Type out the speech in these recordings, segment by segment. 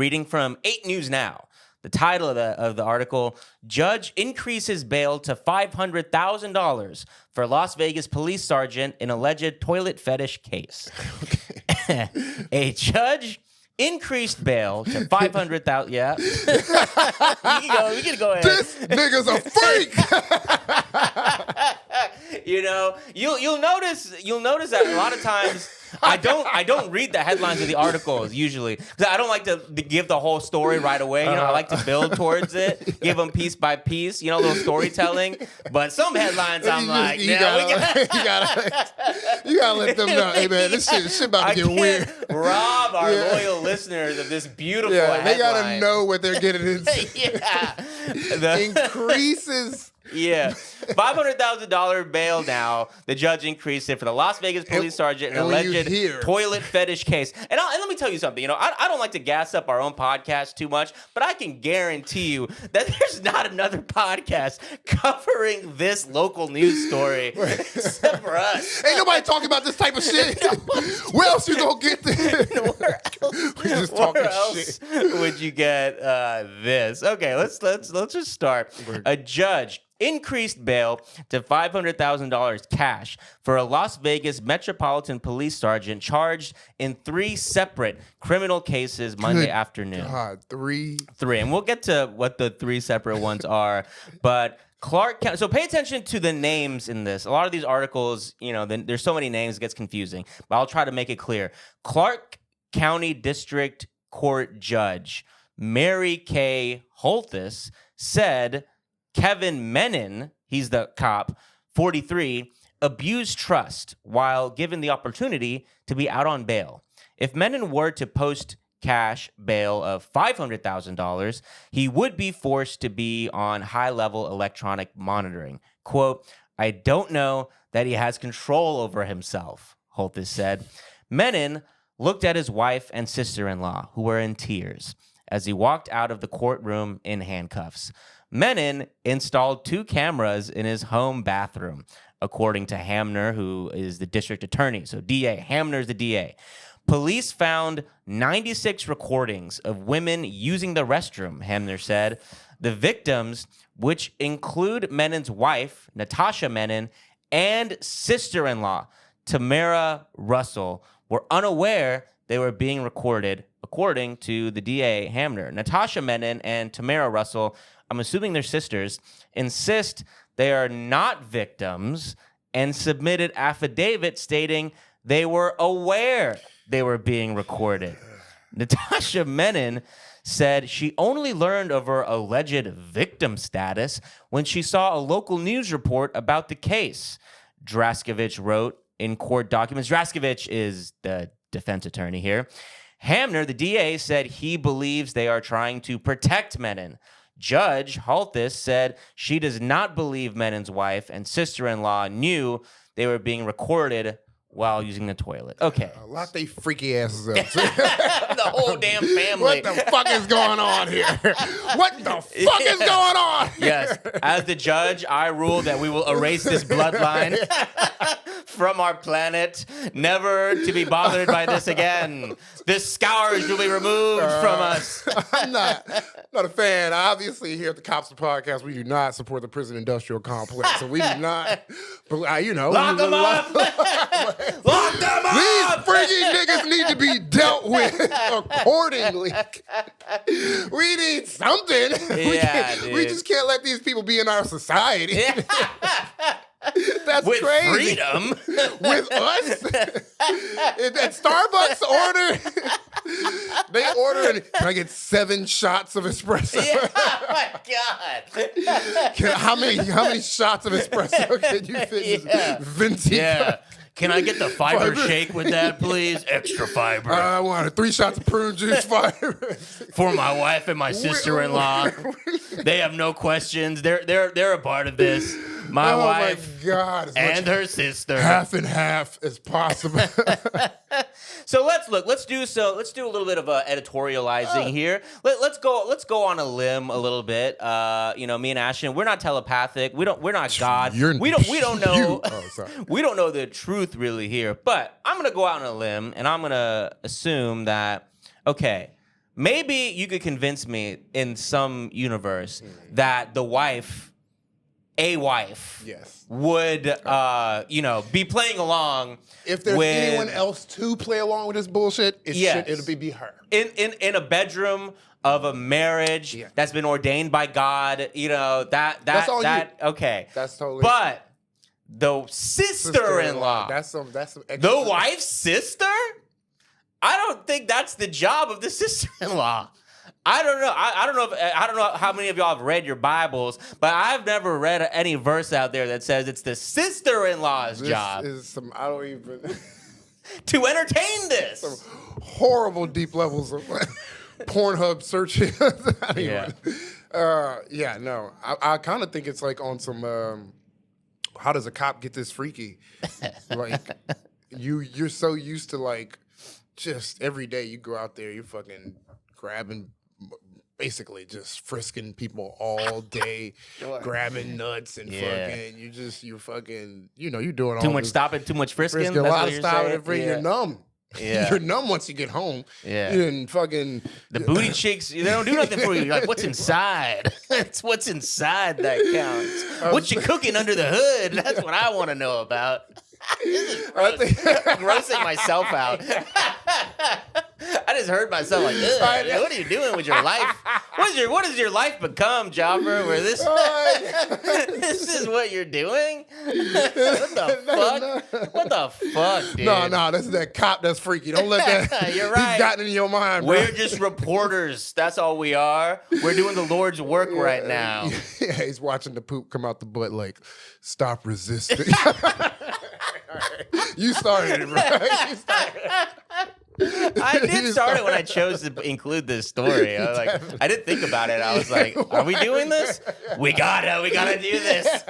Reading from 8 News Now. The title of the article, Judge Increases Bail to $500,000 for Las Vegas police sergeant in alleged toilet fetish case. Okay. A judge increased bail to $500,000. Yeah. We can go ahead. This nigga's a freak. You'll notice that a lot of times I don't read the headlines of the articles usually, because I don't like to give the whole story right away. I like to build towards it, give them piece by piece, little storytelling. But some headlines I'm you gotta let them know, hey man, this shit about to get weird. Rob our loyal listeners of this beautiful headline. They gotta know what they're getting into. Increases. Yeah. $500,000 bail now. The judge increased it for the Las Vegas police sergeant in an alleged toilet fetish case. And let me tell you something. I don't like to gas up our own podcast too much, but I can guarantee you that there's not another podcast covering this local news story except for us. Ain't nobody talking about this type of shit. Where else you gonna get this? Where else would you get this? Okay, let's just start. A judge increased bail to $500,000 cash for a Las Vegas Metropolitan Police sergeant charged in 3 separate criminal cases Monday afternoon. God, 3? 3. And we'll get to what the 3 separate ones are. But Clark County, so pay attention to the names in this. A lot of these articles, there's so many names, it gets confusing. But I'll try to make it clear. Clark County District Court Judge Mary K. Holthus said Kevin Menon, he's the cop, 43, abused trust while given the opportunity to be out on bail. If Menon were to post cash bail of $500,000, he would be forced to be on high-level electronic monitoring. Quote, I don't know that he has control over himself, Holthus said. Menon looked at his wife and sister-in-law, who were in tears, as he walked out of the courtroom in handcuffs. Menon installed 2 cameras in his home bathroom, according to Hamner, who is the district attorney. So DA, Hamner's the DA. Police found 96 recordings of women using the restroom, Hamner said. The victims, which include Menon's wife, Natasha Menon, and sister-in-law, Tamara Russell, were unaware they were being recorded, according to the DA, Hamner. Natasha Menon and Tamara Russell, I'm assuming they're sisters, insist they are not victims and submitted affidavits stating they were aware they were being recorded. Natasha Menon said she only learned of her alleged victim status when she saw a local news report about the case. Draskevich wrote in court documents. Draskevich is the defense attorney here. Hamner, the DA, said he believes they are trying to protect Menon. Judge Holthus said she does not believe Menon's wife and sister-in-law knew they were being recorded while using the toilet. Okay. Lock they freaky asses up. The whole damn family. What the fuck is going on here? What the fuck is going on here? Yes. As the judge, I rule that we will erase this bloodline from our planet, never to be bothered by this again. This scourge will be removed from us. I'm not a fan. Obviously, here at the Kawps podcast, we do not support the prison industrial complex. So we do not, Lock them up! Lock them up! These freaky niggas need to be dealt with accordingly. We need something. We just can't let these people be in our society. Yeah. That's with crazy. Freedom. With us? At Starbucks they order, can I get 7 shots of espresso? Yeah, oh my God. How many shots of espresso can you fit in this venti cup? Can I get the fiber shake with that, please? Extra fiber. I want 3 shots of prune juice fiber. For my wife and my sister-in-law. They have no questions. They're a part of this. My wife and her sister. Half and half as possible. So let's do a little bit of editorializing here. Let's go on a limb a little bit. Me and Ashton, we're not telepathic. We're not God. We don't know. We don't know the truth really here. But I'm gonna go out on a limb and I'm gonna assume that maybe you could convince me in some universe that the wife, Yes. would, be playing along. If there's with, anyone else to play along with this bullshit, it'll be her. In a bedroom of a marriage that's been ordained by God, that's all okay. That's totally. But the sister-in-law, that's some extra. The wife's sister? I don't think that's the job of the sister-in-law. I don't know. I don't know how many of y'all have read your Bibles, but I've never read any verse out there that says it's the sister-in-law's job. This is some, I don't even to entertain this. Some horrible deep levels of Pornhub searching. I kind of think it's like on some how does a cop get this freaky? Like you're so used to like just every day you go out there, you're fucking grabbing, basically just frisking people all day, grabbing nuts and fucking. You're fucking. You're doing all too much stopping, too much frisking. A lot of stopping. You're numb. Yeah. You're numb once you get home. Yeah. And fucking the booty chicks, they don't do nothing for you. You're like, what's inside? It's what's inside that counts. What you cooking under the hood? That's what I want to know about. I'm grossing myself out. I just heard myself like, what are you doing with your life? What has your life become, Jobber? Where this is what you're doing? What the fuck? What the fuck, dude? No, this is that cop that's freaky. Don't let that. You're right. He's gotten in your mind, bro. We're just reporters. That's all we are. We're doing the Lord's work right now. Yeah, he's watching the poop come out the butt like, stop resisting. You started it, right? You started it. I did start it when I chose to include this story. I didn't think about it. I was like, are we doing this? We gotta do this.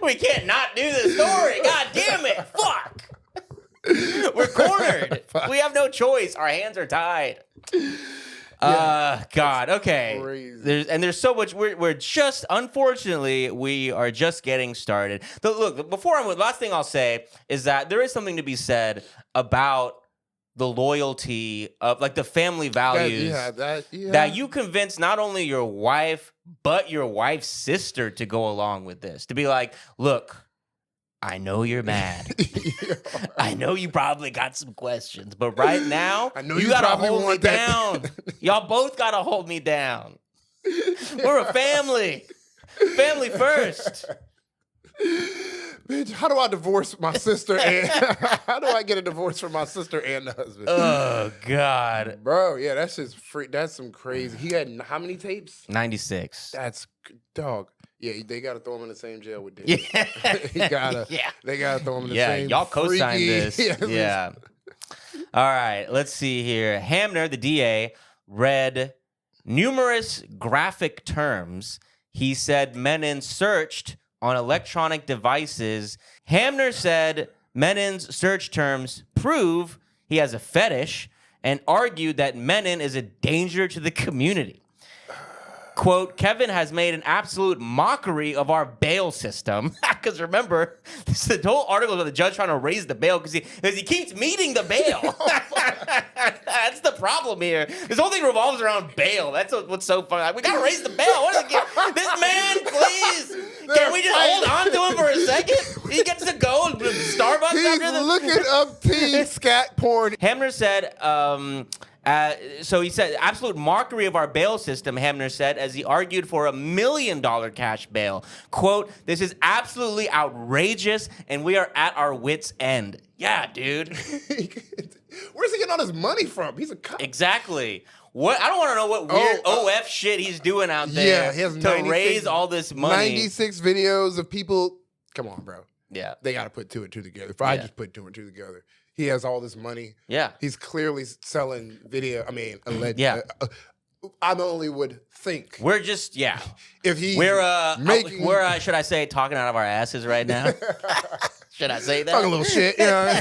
We can't not do this story. God damn it. Fuck. We're cornered. We have no choice. Our hands are tied. God. Okay. There's so much. We're just, unfortunately, we are just getting started. Look, before I move, last thing I'll say is that there is something to be said about the loyalty of like the family values that you convince not only your wife, but your wife's sister to go along with this. To be like, look, I know you're mad. I know you probably got some questions, but right now, I know you gotta hold me down. Y'all both gotta hold me down. We're a family. Family first. Bitch, how do I divorce my sister and how do I get a divorce from my sister and the husband? Oh, God. Bro, yeah, that's just free. That's some crazy. He had how many tapes? 96. That's dog. Yeah, they gotta throw him in the same jail with Diddy. Yeah. They gotta throw him in the same. Y'all co-signed this. Yeah. All right, let's see here. Hamner, the DA, read numerous graphic terms. He said Menon searched on electronic devices. Hamner said Menon's search terms prove he has a fetish and argued that Menon is a danger to the community. Quote, Kevin has made an absolute mockery of our bail system. Because remember, the whole article about the judge trying to raise the bail because he keeps meeting the bail. That's the problem here. This whole thing revolves around bail. That's what's so funny. Like, we got to raise the bail. This man, please. Can we just hold on to him for a second? He gets to go to Starbucks He's after this. looking up teen scat porn. Hamner said, so he said, absolute mockery of our bail system, Hamner said, as he argued for $1 million cash bail. Quote, this is absolutely outrageous, and we are at our wits' end. Yeah, dude. Where's he getting all this money from? He's a cop. Exactly. What? I don't want to know what weird OF shit he's doing out there to raise all this money. 96 videos of people. Come on, bro. Yeah. They got to put two and two together. If I just put two and two together. He has all this money. Yeah. He's clearly selling video. I mean, alleged. Yeah. I only would think. We're just, If he's making... We're, should I say, talking out of our asses right now? Should I say that? Talking a little shit, you know.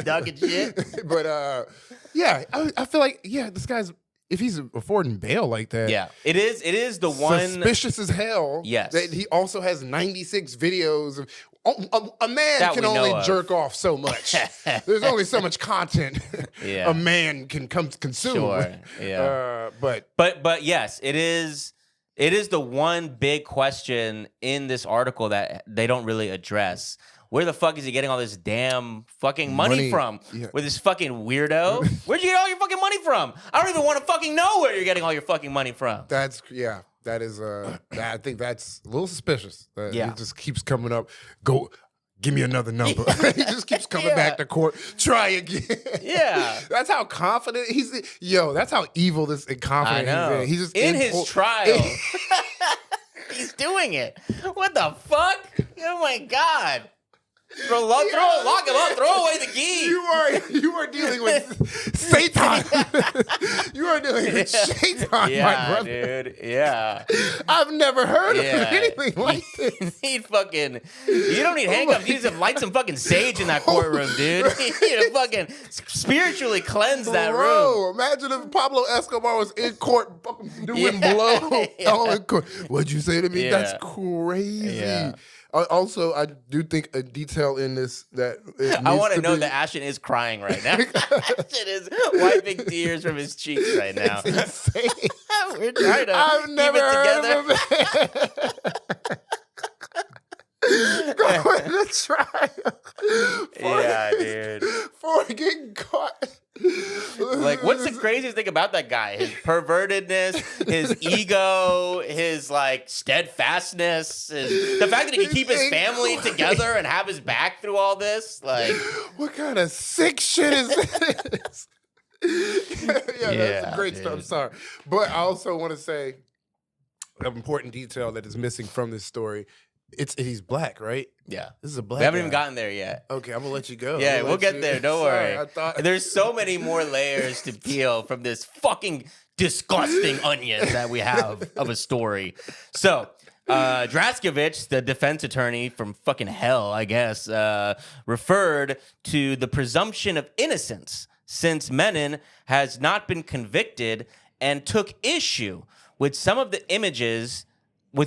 Ducking shit. But, I feel like, this guy's, if he's affording bail like that. Yeah, it is the one Suspicious as hell. Yes. That he also has 96 videos of. A man That can we know only of. jerk off so much. There's only so much content Yeah. a man can consume. Sure. Yeah. But yes, it is the one big question in this article that they don't really address. Where the fuck is he getting all this damn fucking money from? Yeah. With this fucking weirdo? Where'd you get all your fucking money from? I don't even want to fucking know where you're getting all your fucking money from. That is I think that's a little suspicious. Yeah. He just keeps coming up. Go, give me another number. He just keeps coming back to court. Try again. Yeah. That's how confident he's. That's how evil this and confident I know. he's just in his trial. He's doing it. What the fuck? Oh my God. Lock him up. Throw away the key. You are dealing with Satan. You are dealing with Satan, my brother. Dude. Yeah. I've never heard of anything like this. You don't need handcuffs. You need to light some fucking sage in that courtroom, dude. You need to fucking spiritually cleanse that room. Imagine if Pablo Escobar was in court fucking doing blow. All in court. What'd you say to me? Yeah. That's crazy. Yeah. Also, I do think a detail in this that I want to know that Ashton is crying right now. Ashton is wiping tears from his cheeks right now. It's insane. We're trying to I've keep never it heard together. of it. Going to trial. Yeah, dude. For getting caught. Like, what's the craziest thing about that guy? His pervertedness, his ego, his like steadfastness, the fact that he can keep his family together and have his back through all this. Like, what kind of sick shit is this? That's great stuff. I'm sorry, but I also want to say an important detail that is missing from this story. He's black, right? Yeah. This is a black We haven't guy. even gotten there yet. Okay, I'm gonna let you go. Yeah, we'll get there. Don't worry. I thought There's so many more layers to peel from this fucking disgusting onion that we have of a story. So, Draskevich, the defense attorney from fucking hell, I guess, referred to the presumption of innocence since Menon has not been convicted and took issue with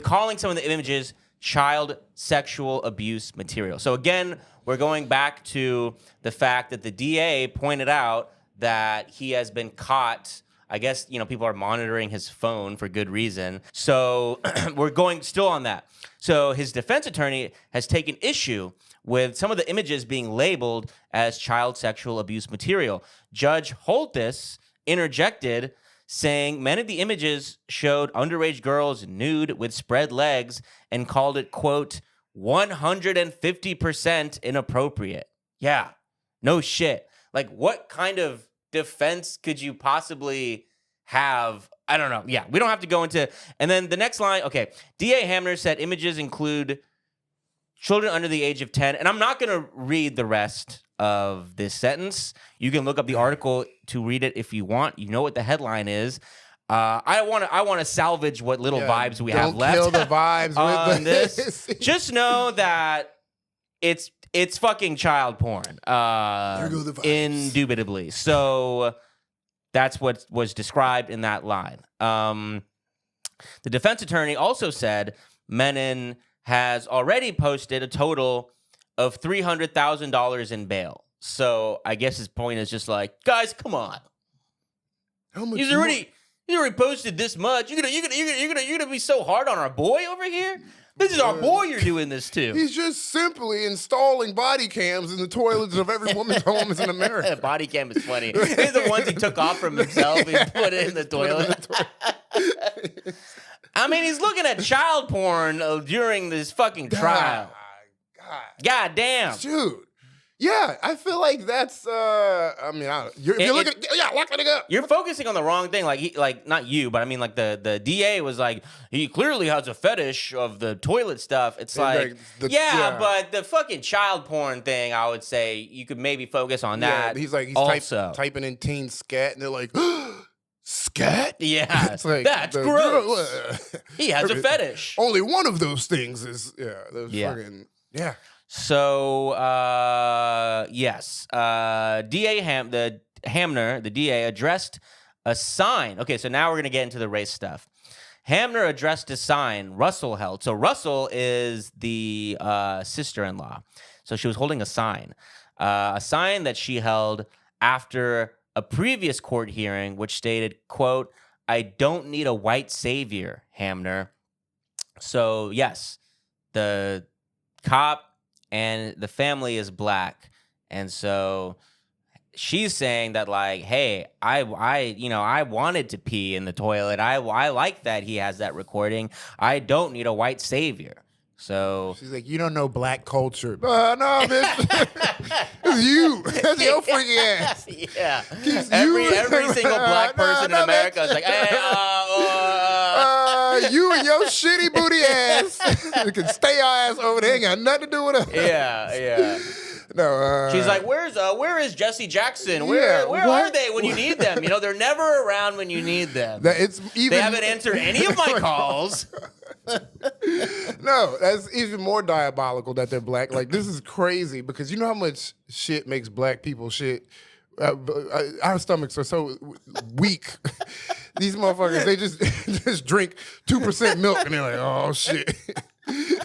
calling some of the images child sexual abuse material. So again, we're going back to the fact that the DA pointed out that he has been caught. I guess, people are monitoring his phone for good reason. So we're going still on that. So his defense attorney has taken issue with some of the images being labeled as child sexual abuse material. Judge Holtis interjected, saying many of the images showed underage girls nude with spread legs and called it, quote, 150% inappropriate. Yeah, no shit. Like, what kind of defense could you possibly have? I don't know. Yeah, we don't have to go into. And then the next line, okay. DA Hamner said images include children under the age of 10. And I'm not going to read the rest of this sentence. You can look up the article to read it if you want. You know what the headline is. I want to salvage what little vibes we have left. Don't kill the vibes on with this. Just know that it's fucking child porn. There go the vibes. Indubitably. So that's what was described in that line. The defense attorney also said Menon has already posted a total of $300,000 in bail. So I guess his point is just like, guys, come on. How much? He's already posted this much. You're gonna be so hard on our boy over here. This is our boy you're doing this to. He's just simply installing body cams in the toilets of every woman's homes in America. Body cam is funny. These are the ones he took off from himself and put it in the toilet. I mean, he's looking at child porn during this fucking trial. God damn. Dude. Yeah, I feel like that's. You're looking. Lock it up. You're focusing on the wrong thing. Like not you, but I mean, like the DA was like, he clearly has a fetish of the toilet stuff. It's like, but the fucking child porn thing, I would say you could maybe focus on that. He's typing in teen scat, and they're like, scat? Yeah, it's like, that's gross. He has a fetish. Only one of those things is fucking. So, yes, the DA addressed a sign. Okay, so now we're going to get into the race stuff. Hamner addressed a sign Russell held. So Russell is the sister-in-law. So she was holding a sign that she held after a previous court hearing, which stated, quote, "I don't need a white savior, Hamner." So, yes, the cop and the family is black. And so she's saying that, like, hey, I wanted to pee in the toilet. I like that he has that recording. I don't need a white savior. So she's like, you don't know black culture. No, bitch. It's you. That's your freaky ass. Yeah. Every single black person in America is like, hey, you and your shitty booty ass. You can stay your ass over there. Ain't got nothing to do with us. Yeah. No, she's like, where is Jesse Jackson? Where are they when you need them? They're never around when you need them. They haven't answered any of my calls. No, that's even more diabolical that they're black. Like, this is crazy because you know how much shit makes black people shit. Our stomachs are so weak. These motherfuckers, they just drink 2% milk and they're like, oh shit.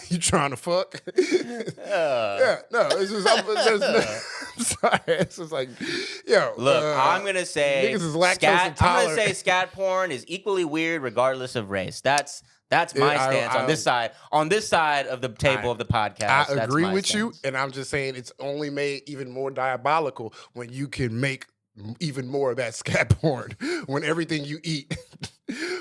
You trying to fuck? Yeah, no, it's just, I'm sorry. It's just like, yo. Look, I'm going to say, niggas is lactose intolerant. I'm going to say scat porn is equally weird regardless of race. That's my stance on this side. On this side of the table of the podcast. I agree with you, and I'm just saying it's only made even more diabolical when you can make even more of that scat porn. When everything you eat,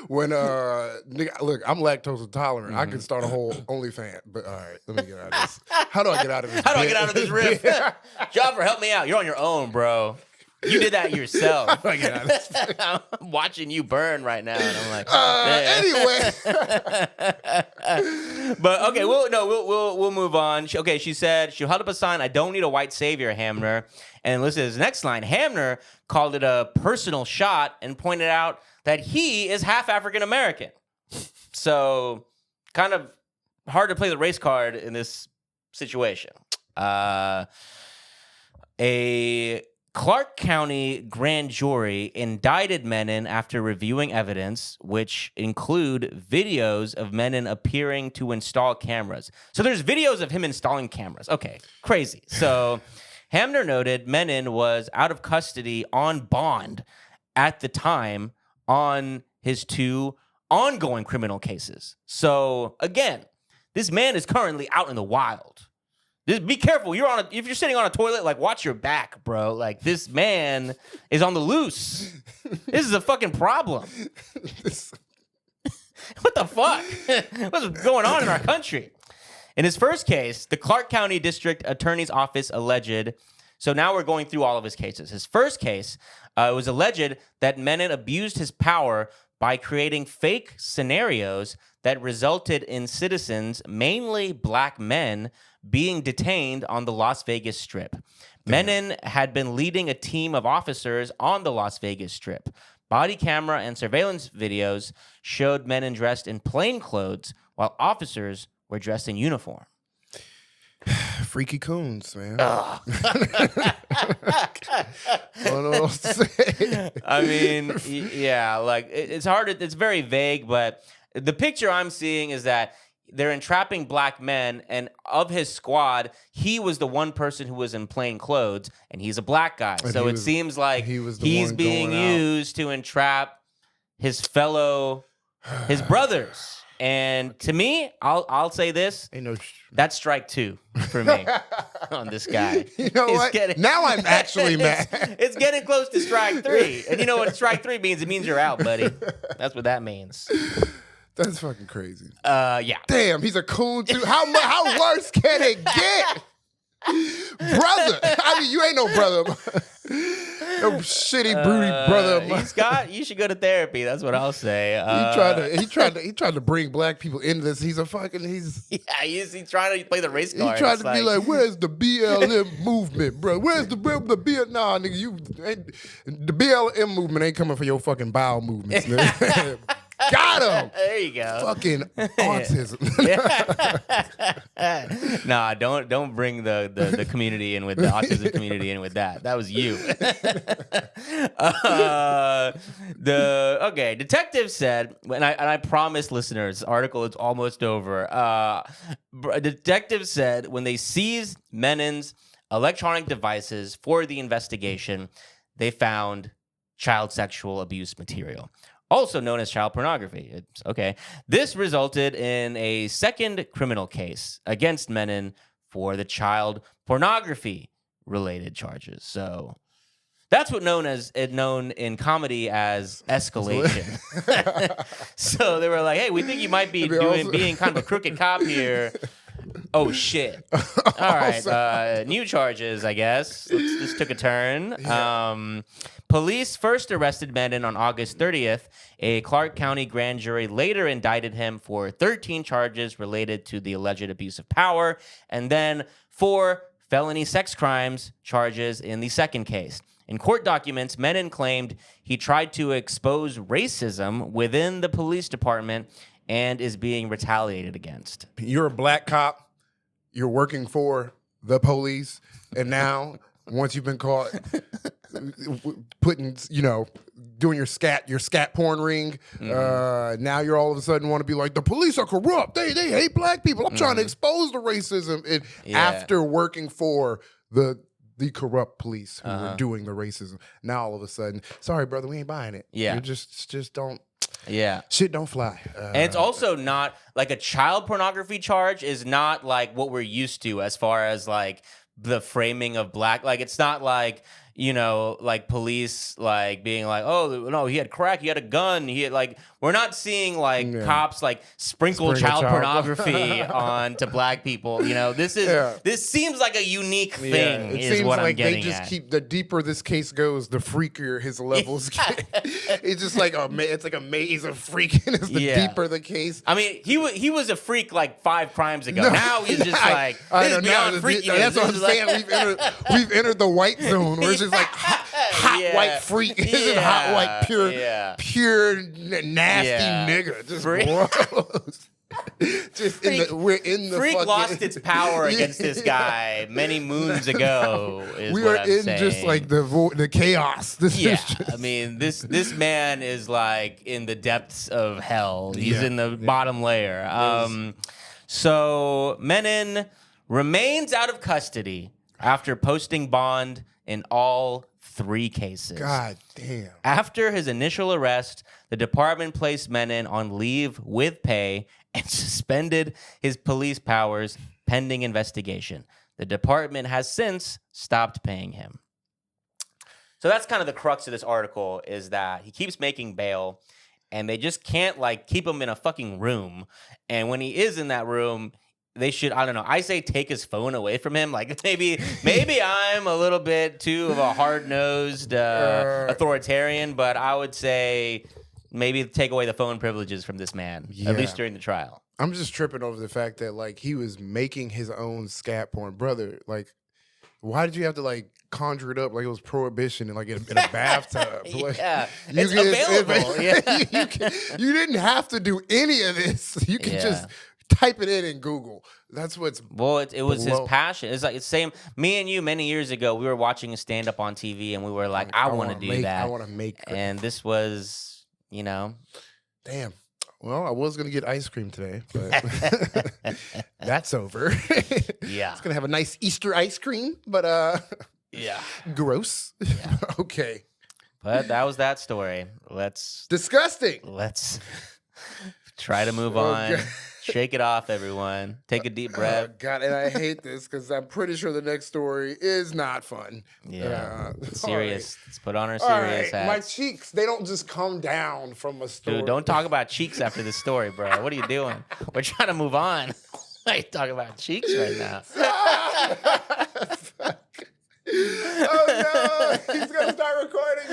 when nigga, look, I'm lactose intolerant. I can start a whole OnlyFans. But all right, let me get out of this. How do I get out of this? How do I get out of this riff? Joffer, help me out. You're on your own, bro. You did that yourself. I'm watching you burn right now, and I'm like, anyway. But okay, we'll move on. She said she held up a sign. I don't need a white savior, Hamner. And listen to his next line. Hamner called it a personal shot and pointed out that he is half African American. So kind of hard to play the race card in this situation. A Clark County grand jury indicted Menon after reviewing evidence, which include videos of Menon appearing to install cameras. So there's videos of him installing cameras. Okay, crazy. So Hamner noted Menon was out of custody on bond at the time on his 2 ongoing criminal cases. So again, this man is currently out in the wild. Be careful. If you're sitting on a toilet, like, watch your back, bro. Like, this man is on the loose. This is a fucking problem. What the fuck? What's going on in our country? In his first case, the Clark County District Attorney's Office alleged. So now we're going through all of his cases. His first case, it was alleged that Menon abused his power by creating fake scenarios that resulted in citizens, mainly black men, being detained on the Las Vegas Strip. Menon had been leading a team of officers on the Las Vegas Strip. Body camera and surveillance videos showed Menon dressed in plain clothes while officers were dressed in uniform. Freaky coons, man. I don't know what else to say. I mean, yeah, like, it's hard. It's very vague, but the picture I'm seeing is that they're entrapping black men, and of his squad, he was the one person who was in plain clothes, and he's a black guy. And so it seems like he's being used to entrap his brothers. And to me, I'll say this: that's strike 2 for me on this guy. You know what? Now I'm actually mad. It's getting close to strike 3, and you know what strike 3 means? It means you're out, buddy. That's what that means. That's fucking crazy. Yeah. Damn, he's a coon too. How worse can it get? Brother. I mean, you ain't no brother. No shitty, broody brother. You should go to therapy. That's what I'll say. He tried to bring black people into this. He's trying to play the race card. He tried to be like, where's the BLM movement, bro? Where's the BLM? Nah, nigga, the BLM movement ain't coming for your fucking bowel movements, nigga. Got him. There you go. Fucking autism. Nah, don't bring the community in with the autism community in with that. That was you. Detective said, and I promise listeners, article is almost over. Detective said when they seized Menin's electronic devices for the investigation, they found child sexual abuse material, also known as child pornography. This resulted in a second criminal case against Menin for the child pornography related charges. So that's what known in comedy as escalation. So they were like, "Hey, we think you might be being kind of a crooked cop here." Oh shit! All right, new charges, I guess. This took a turn. Yeah. Police first arrested Menin on August 30th. A Clark County grand jury later indicted him for 13 charges related to the alleged abuse of power, and then 4 felony sex crimes charges in the second case. In court documents, Menin claimed he tried to expose racism within the police department and is being retaliated against. You're a black cop. You're working for the police. And now, once you've been caught putting, doing your scat porn ring, now you're all of a sudden want to be like, the police are corrupt. They hate black people. I'm trying to expose the racism. After working for the corrupt police who were doing the racism. Now all of a sudden, sorry, brother, we ain't buying it. Yeah. You just don't. Yeah. Shit don't fly. And it's also not like a child pornography charge is not like what we're used to as far as like the framing of black. Like it's not like, like police like being like, oh no, he had crack, he had a gun, he had like, we're not seeing like cops like sprinkle child pornography onto black people. This seems like a unique thing. It is seems what like I'm getting they just at. keep the deeper this case goes, the freakier his levels get. It's just like it's like a maze of freakiness. The deeper the case. I mean, he was a freak like 5 crimes ago. Now he's just like this is beyond freaky. That's what I'm saying. We've entered the white zone where it's just like hot white freak. This is hot white pure nasty nigga. Just gross. We're in the freak fucking, lost its power against this guy many moons ago. We are in just like the chaos. I mean, this man is like in the depths of hell. He's in the bottom layer. So Menin remains out of custody after posting bond in all 3 cases. God damn. After his initial arrest, the department placed Menin on leave with pay and suspended his police powers pending investigation. The department has since stopped paying him. So that's kind of the crux of this article, is that he keeps making bail and they just can't like keep him in a fucking room. And when he is in that room, they should, I don't know, I say take his phone away from him. Like maybe I'm a little bit too of a hard-nosed authoritarian, but I would say maybe take away the phone privileges from this man, at least during the trial. I'm just tripping over the fact that like he was making his own scat porn. Brother, like, why did you have to like conjure it up like it was prohibition and like in a bathtub? Like, it's available. You didn't have to do any of this. You can just type it in Google. That's what's it was his passion. It's like it's same. Me and you many years ago, we were watching a stand up on TV, and we were like, I want to do that. I want to make. And this was, damn. Well, I was gonna get ice cream today, but that's over. It's gonna have a nice Easter ice cream, but gross. Yeah. Okay. But that was that story. Disgusting. Let's try to move on. Shake it off, everyone. Take a deep breath. God, and I hate this because I'm pretty sure the next story is not fun. Yeah, serious. Let's put on our hats. serious hats. My cheeks, they don't just come down from a story. Dude, don't talk about cheeks after this story, bro. What are you doing? We're trying to move on. Why are you talking about cheeks right now? Oh no, he's gonna start recording.